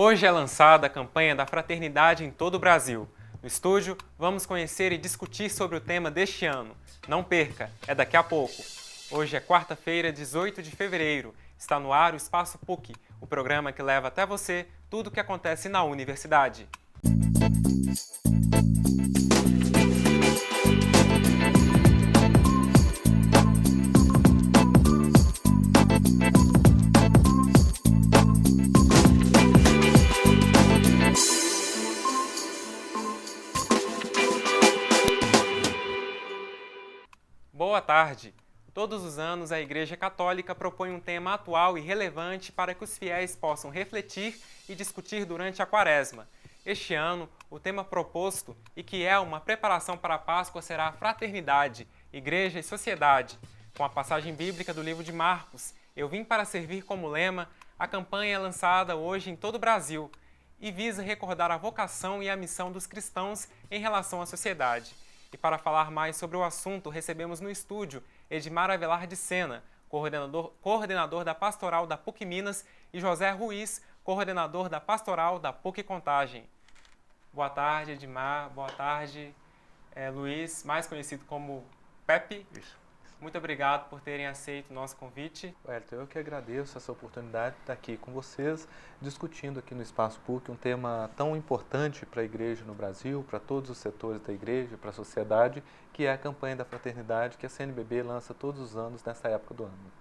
Hoje é lançada a campanha da Fraternidade em todo o Brasil. No estúdio, vamos conhecer e discutir sobre o tema deste ano. Não perca, é daqui a pouco. Hoje é quarta-feira, 18 de fevereiro. Está no ar o Espaço PUC, o programa que leva até você tudo o que acontece na universidade. Boa tarde! Todos os anos, a Igreja Católica propõe um tema atual e relevante para que os fiéis possam refletir e discutir durante a Quaresma. Este ano, o tema proposto, e que é uma preparação para a Páscoa, será Fraternidade, Igreja e Sociedade. Com a passagem bíblica do livro de Marcos, Eu vim para servir como lema, a campanha é lançada hoje em todo o Brasil e visa recordar a vocação e a missão dos cristãos em relação à sociedade. E para falar mais sobre o assunto, recebemos no estúdio Edmar Avelar de Sena, coordenador da Pastoral da PUC Minas, e José Ruiz, coordenador da Pastoral da PUC Contagem. Boa tarde, Edmar. Boa tarde, Luiz, mais conhecido como Pepe. Isso. Muito obrigado por terem aceito o nosso convite. Wellington, eu que agradeço essa oportunidade de estar aqui com vocês, discutindo aqui no Espaço PUC um tema tão importante para a Igreja no Brasil, para todos os setores da Igreja, para a sociedade, que é a campanha da Fraternidade que a CNBB lança todos os anos nessa época do ano.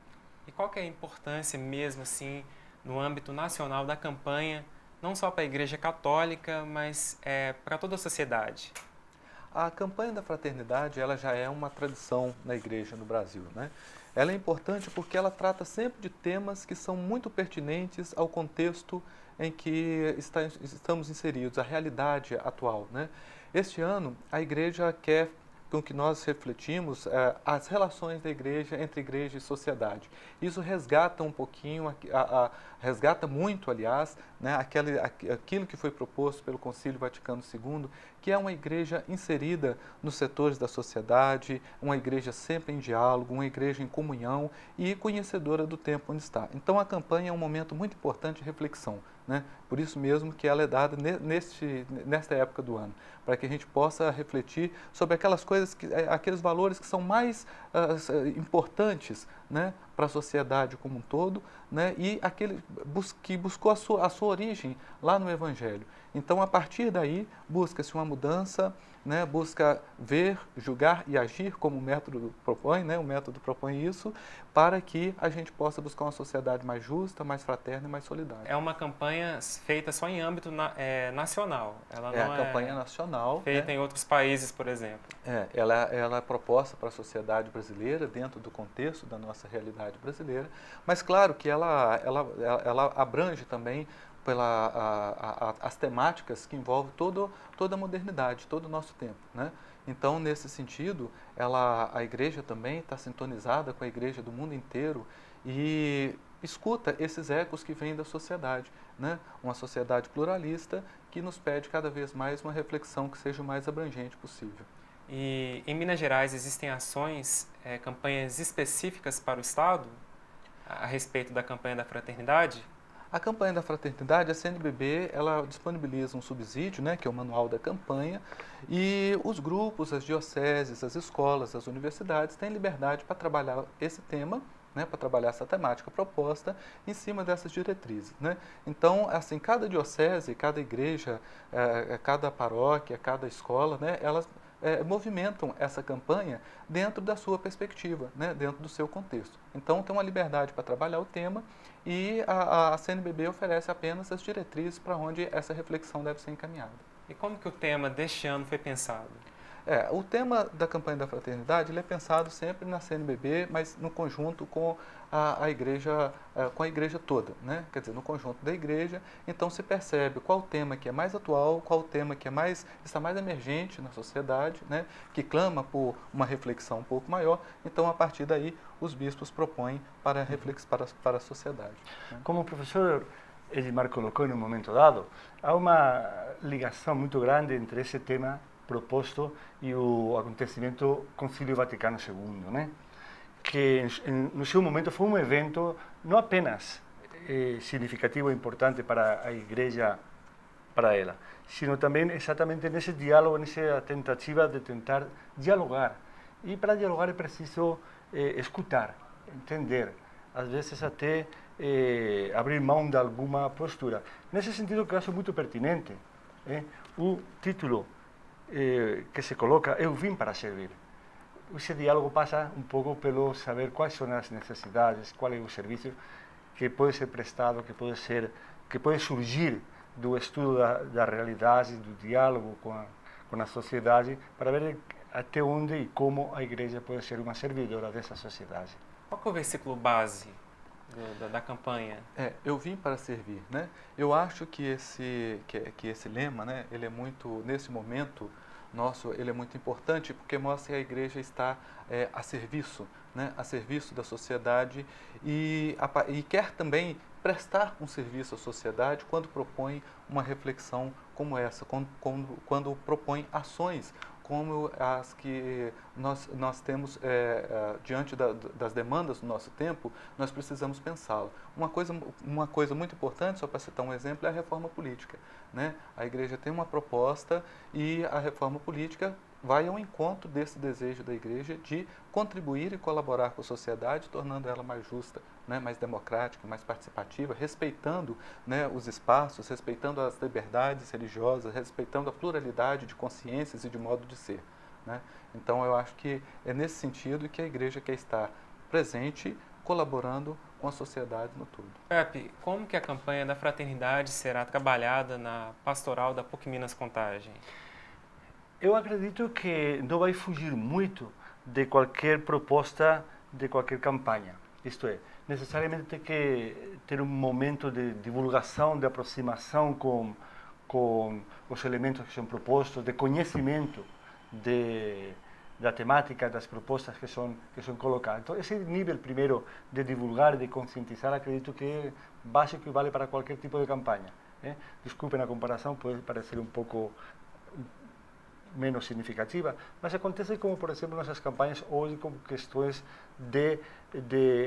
E qual que é a importância mesmo, assim, no âmbito nacional da campanha, não só para a Igreja Católica, mas para toda a sociedade? A campanha da fraternidade, ela já é uma tradição na igreja no Brasil, né? Ela é importante porque ela trata sempre de temas que são muito pertinentes ao contexto em que estamos inseridos, a realidade atual, né? Este ano, a igreja quer com que nós refletimos as relações da igreja entre igreja e sociedade. Isso resgata um pouquinho, resgata muito, aliás, né, aquilo que foi proposto pelo Concílio Vaticano II, que é uma igreja inserida nos setores da sociedade, uma igreja sempre em diálogo, uma igreja em comunhão e conhecedora do tempo onde está. Então a campanha é um momento muito importante de reflexão, né? Por isso mesmo que ela é dada nesta época do ano, para que a gente possa refletir sobre aquelas coisas, aqueles valores que são mais importantes, né, para a sociedade como um todo, né, e aquele que buscou a sua origem lá no Evangelho. Então, a partir daí, busca-se uma mudança, né, busca ver, julgar e agir, como o método propõe, né, o método propõe isso, para que a gente possa buscar uma sociedade mais justa, mais fraterna e mais solidária. É uma campanha feita só em âmbito nacional. Ela não a campanha nacional. Feita em outros países, por exemplo. Ela é proposta para a sociedade brasileira, dentro do contexto da nossa realidade brasileira, mas claro que ela abrange também as temáticas que envolvem toda a modernidade, todo o nosso tempo, né? Então, nesse sentido, a igreja também está sintonizada com a igreja do mundo inteiro e escuta esses ecos que vêm da sociedade, né? Uma sociedade pluralista que nos pede cada vez mais uma reflexão que seja o mais abrangente possível. E em Minas Gerais existem ações, campanhas específicas para o Estado a respeito da campanha da fraternidade? A campanha da fraternidade, a CNBB, ela disponibiliza um subsídio, né, que é o manual da campanha, e os grupos, as dioceses, as escolas, as universidades têm liberdade para trabalhar esse tema, né, para trabalhar essa temática proposta em cima dessas diretrizes, né? Então, assim, cada diocese, cada igreja, cada paróquia, cada escola, né, elas movimentam essa campanha dentro da sua perspectiva, né, dentro do seu contexto. Então, tem uma liberdade para trabalhar o tema e a CNBB oferece apenas as diretrizes para onde essa reflexão deve ser encaminhada. E como que o tema deste ano foi pensado? O tema da campanha da fraternidade ele é pensado sempre na CNBB, mas no conjunto com a igreja, com a igreja toda, né? Quer dizer, no conjunto da igreja. Então se percebe qual o tema que é mais atual, qual o tema que está mais emergente na sociedade, né? Que clama por uma reflexão um pouco maior. Então, a partir daí, os bispos propõem para a sociedade, né? Como o professor Edmar colocou em um momento dado, há uma ligação muito grande entre esse tema proposto e o acontecimento Concílio Vaticano II, né? Que no seu momento foi um evento não apenas significativo e importante para a igreja, para ela, sino também exatamente nesse diálogo, nessa tentativa de tentar dialogar. E para dialogar é preciso escutar, entender, às vezes até abrir mão de alguma postura. Nesse sentido, que eu acho muito pertinente, o título que se coloca, Eu vim para servir. Esse diálogo passa um pouco pelo saber quais são as necessidades, qual é o serviço que pode ser prestado, que pode surgir do estudo da realidade, do diálogo com a sociedade, para ver até onde e como a igreja pode ser uma servidora dessa sociedade. Qual que é o versículo base da campanha? Eu vim para servir, né? Eu acho que esse lema, né, ele é muito, nesse momento nosso, ele é muito importante porque mostra que a igreja está a serviço, né, a serviço da sociedade e quer também prestar um serviço à sociedade quando propõe uma reflexão como essa, quando propõe ações como as que nós temos diante das demandas do nosso tempo, nós precisamos pensá-lo. Uma coisa muito importante, só para citar um exemplo, é a reforma política, né? A igreja tem uma proposta e a reforma política vai ao encontro desse desejo da igreja de contribuir e colaborar com a sociedade, tornando ela mais justa, né, mais democrática, mais participativa, respeitando, né, os espaços, respeitando as liberdades religiosas, respeitando a pluralidade de consciências e de modo de ser, né? Então, eu acho que é nesse sentido que a igreja quer estar presente, colaborando com a sociedade no todo. Pepe, como que a campanha da fraternidade será trabalhada na pastoral da PUC Minas Contagem? Eu acredito que não vai fugir muito de qualquer proposta, de qualquer campanha. Isto é, necessariamente tem que ter um momento de divulgação, de aproximação com os elementos que são propostos, de conhecimento da temática, das propostas que são colocadas. Então, esse nível primeiro de divulgar, de conscientizar, acredito que é básico e vale para qualquer tipo de campanha. Desculpem a comparação, pode parecer um pouco menos significativa, mas acontece como, por exemplo, nessas campanhas hoje com questões de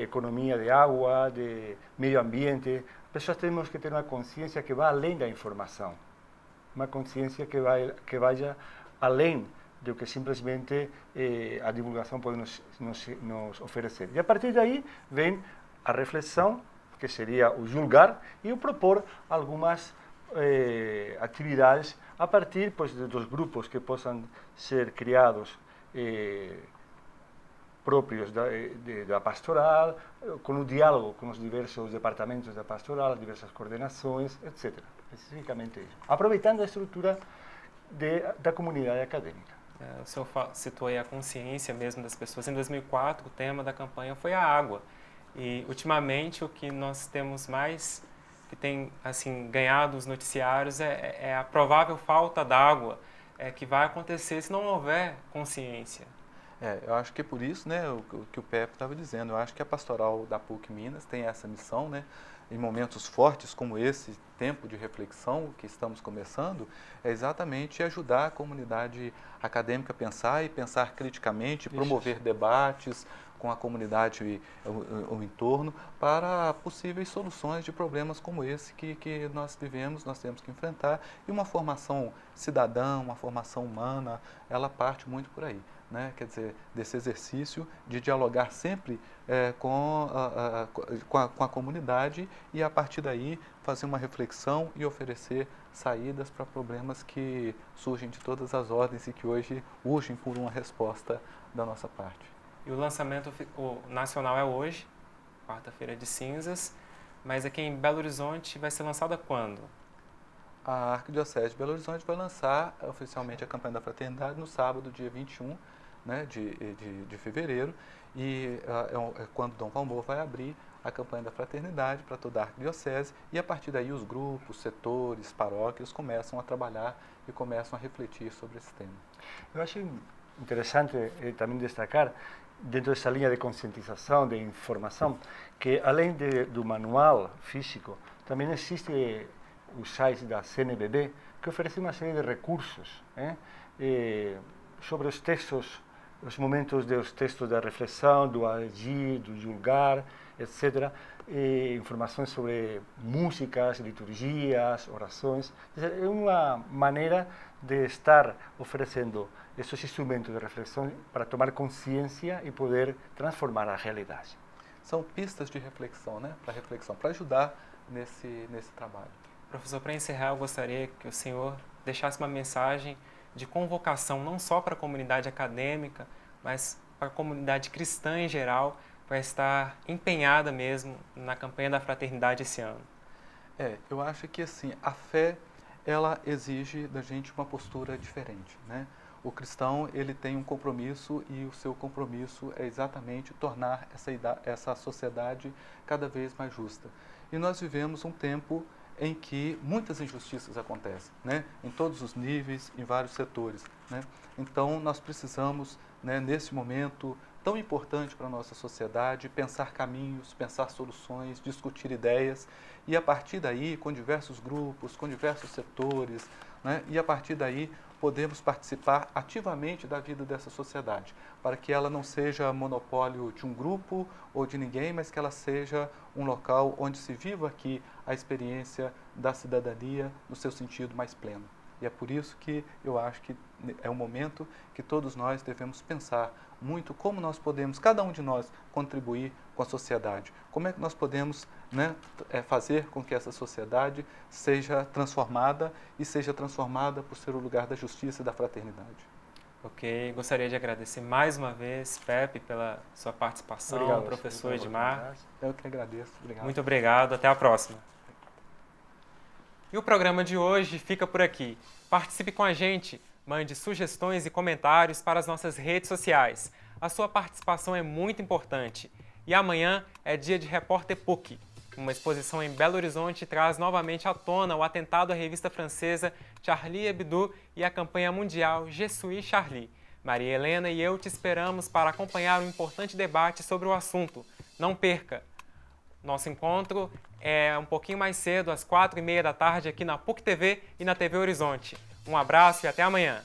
economia de água, de meio ambiente. As pessoas temos que ter uma consciência que vá além da informação, uma consciência que vaya além do que simplesmente a divulgação pode nos oferecer. E a partir daí vem a reflexão, que seria o julgar, e o propor algumas atividades a partir dos grupos que possam ser criados próprios da pastoral, com o diálogo com os diversos departamentos da pastoral, as diversas coordenações, etc. Especificamente isso. Aproveitando a estrutura da comunidade acadêmica. O senhor citou aí a consciência mesmo das pessoas. Em 2004, o tema da campanha foi a água. E, ultimamente, o que nós temos mais, que tem assim, ganhado os noticiários, é a provável falta d'água que vai acontecer se não houver consciência. Eu acho que é por isso, né, o que o Pepe estava dizendo, eu acho que a pastoral da PUC Minas tem essa missão, né, em momentos fortes como esse tempo de reflexão que estamos começando, é exatamente ajudar a comunidade acadêmica a pensar e pensar criticamente, promover debates com a comunidade e o entorno para possíveis soluções de problemas como esse que nós vivemos, nós temos que enfrentar. E uma formação cidadã, uma formação humana, ela parte muito por aí, né? Quer dizer, desse exercício de dialogar sempre com a comunidade e, a partir daí, fazer uma reflexão e oferecer saídas para problemas que surgem de todas as ordens e que hoje urgem por uma resposta da nossa parte. E o lançamento nacional é hoje, quarta-feira de cinzas, mas aqui em Belo Horizonte vai ser lançada quando? A Arquidiocese de Belo Horizonte vai lançar oficialmente a campanha da fraternidade no sábado, dia 21, né, de fevereiro, e é quando Dom Valmor vai abrir a campanha da fraternidade para toda a Arquidiocese, e a partir daí os grupos, setores, paróquias começam a trabalhar e começam a refletir sobre esse tema. Eu acho interessante também destacar, dentro dessa linha de conscientização, de informação, que além do manual físico, também existe o site da CNBB, que oferece uma série de recursos sobre os textos os momentos dos textos da reflexão, do agir, do julgar, etc. E informações sobre músicas, liturgias, orações. É uma maneira de estar oferecendo esses instrumentos de reflexão para tomar consciência e poder transformar a realidade. São pistas de reflexão, né? Para reflexão, para ajudar nesse trabalho. Professor, para encerrar, eu gostaria que o senhor deixasse uma mensagem de convocação não só para a comunidade acadêmica, mas para a comunidade cristã em geral, para estar empenhada mesmo na campanha da fraternidade esse ano. Eu acho que assim, a fé, ela exige da gente uma postura diferente, né? O cristão, ele tem um compromisso e o seu compromisso é exatamente tornar essa sociedade cada vez mais justa. E nós vivemos um tempo em que muitas injustiças acontecem, né? Em todos os níveis, em vários setores, né? Então, nós precisamos, né, nesse momento tão importante para a nossa sociedade, pensar caminhos, pensar soluções, discutir ideias e, a partir daí, com diversos grupos, com diversos setores, né, e, a partir daí, podemos participar ativamente da vida dessa sociedade, para que ela não seja monopólio de um grupo ou de ninguém, mas que ela seja um local onde se viva aqui a experiência da cidadania no seu sentido mais pleno. E é por isso que eu acho que é um momento que todos nós devemos pensar muito como nós podemos, cada um de nós, contribuir com a sociedade. Como é que nós podemos, né, fazer com que essa sociedade seja transformada e seja transformada por ser o lugar da justiça e da fraternidade. Ok, gostaria de agradecer mais uma vez, Pepe, pela sua participação, Obrigado, professor Edmar. Eu que agradeço. Obrigado. Muito obrigado, até a próxima. E o programa de hoje fica por aqui. Participe com a gente, mande sugestões e comentários para as nossas redes sociais. A sua participação é muito importante. E amanhã é dia de Repórter PUC. Uma exposição em Belo Horizonte traz novamente à tona o atentado à revista francesa Charlie Hebdo e a campanha mundial Je suis Charlie. Maria Helena e eu te esperamos para acompanhar um importante debate sobre o assunto. Não perca! Nosso encontro é um pouquinho mais cedo, às 4h30 da tarde, aqui na PUC TV e na TV Horizonte. Um abraço e até amanhã!